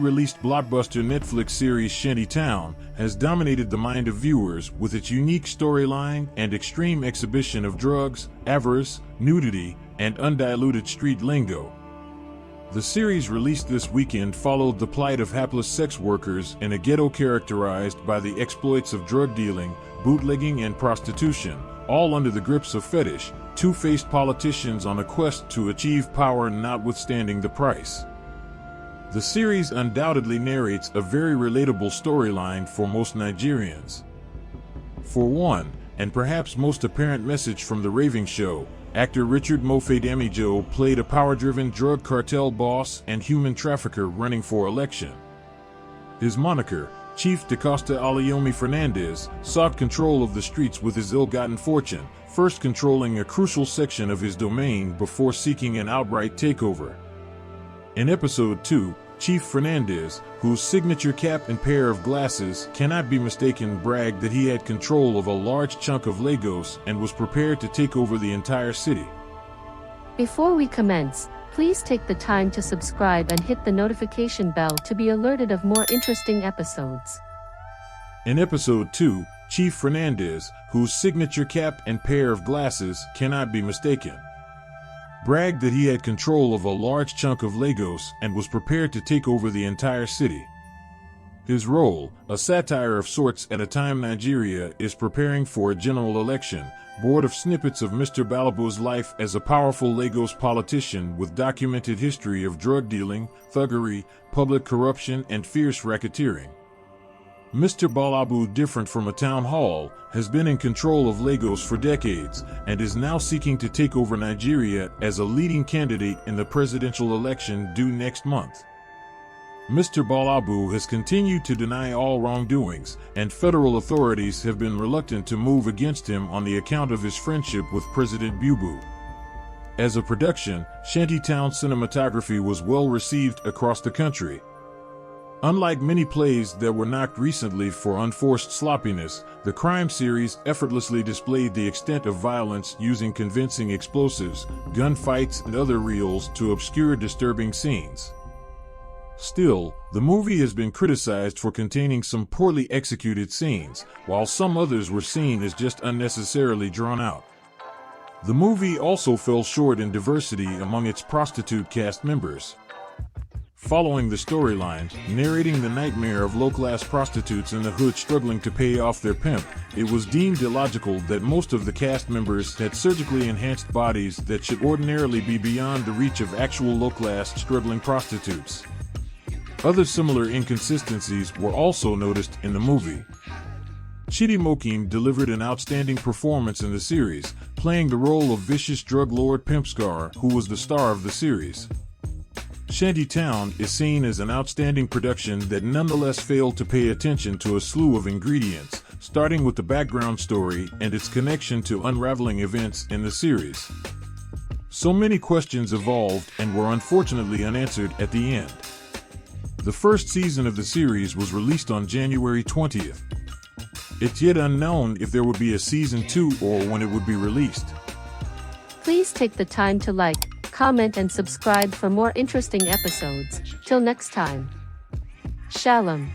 released blockbuster Netflix series Shanty Town has dominated the mind of viewers with its unique storyline and extreme exhibition of drugs, avarice, nudity, and undiluted street lingo. The series released this weekend followed the plight of hapless sex workers in a ghetto characterized by the exploits of drug dealing, bootlegging, and prostitution, all under the grips of fetish, two-faced politicians on a quest to achieve power notwithstanding the price. The series undoubtedly narrates a very relatable storyline for most Nigerians. For one, and perhaps most apparent message from the raving show, actor Richard Mofe-Damijo played a power-driven drug cartel boss and human trafficker running for election. His moniker, Chief DaCosta Aliyomi Fernandez, sought control of the streets with his ill-gotten fortune, first controlling a crucial section of his domain before seeking an outright takeover. In Episode 2, Chief Fernandez, whose signature cap and pair of glasses cannot be mistaken, bragged that he had control of a large chunk of Lagos and was prepared to take over the entire city. Before we commence, please take the time to subscribe and hit the notification bell to be alerted of more interesting episodes. In Episode 2, Chief Fernandez, whose signature cap and pair of glasses cannot be mistaken, bragged that he had control of a large chunk of Lagos and was prepared to take over the entire city. His role, a satire of sorts at a time Nigeria is preparing for a general election, bore of snippets of Mr. Bulabu's life as a powerful Lagos politician with documented history of drug dealing, thuggery, public corruption, and fierce racketeering. Mr. Bulabu, different from a town hall, has been in control of Lagos for decades and is now seeking to take over Nigeria as a leading candidate in the presidential election due next month. Mr. Bulabu has continued to deny all wrongdoings, and federal authorities have been reluctant to move against him on the account of his friendship with President Bulabu. As a production, Shanty Town cinematography was well received across the country. Unlike many plays that were knocked recently for unforced sloppiness, the crime series effortlessly displayed the extent of violence using convincing explosives, gunfights, and other reels to obscure disturbing scenes. Still, the movie has been criticized for containing some poorly executed scenes, while some others were seen as just unnecessarily drawn out. The movie also fell short in diversity among its prostitute cast members. Following the storyline, narrating the nightmare of low-class prostitutes in the hood struggling to pay off their pimp, it was deemed illogical that most of the cast members had surgically enhanced bodies that should ordinarily be beyond the reach of actual low-class struggling prostitutes. Other similar inconsistencies were also noticed in the movie. Chidi Mokim delivered an outstanding performance in the series, playing the role of vicious drug lord Pimp Scar, who was the star of the series. Shanty Town is seen as an outstanding production that nonetheless failed to pay attention to a slew of ingredients, starting with the background story and its connection to unraveling events in the series. So many questions evolved and were unfortunately unanswered at the end. The first season of the series was released on January 20th. It's yet unknown if there would be a season 2 or when it would be released. Please take the time to like, comment, and subscribe for more interesting episodes. Till next time. Shalom.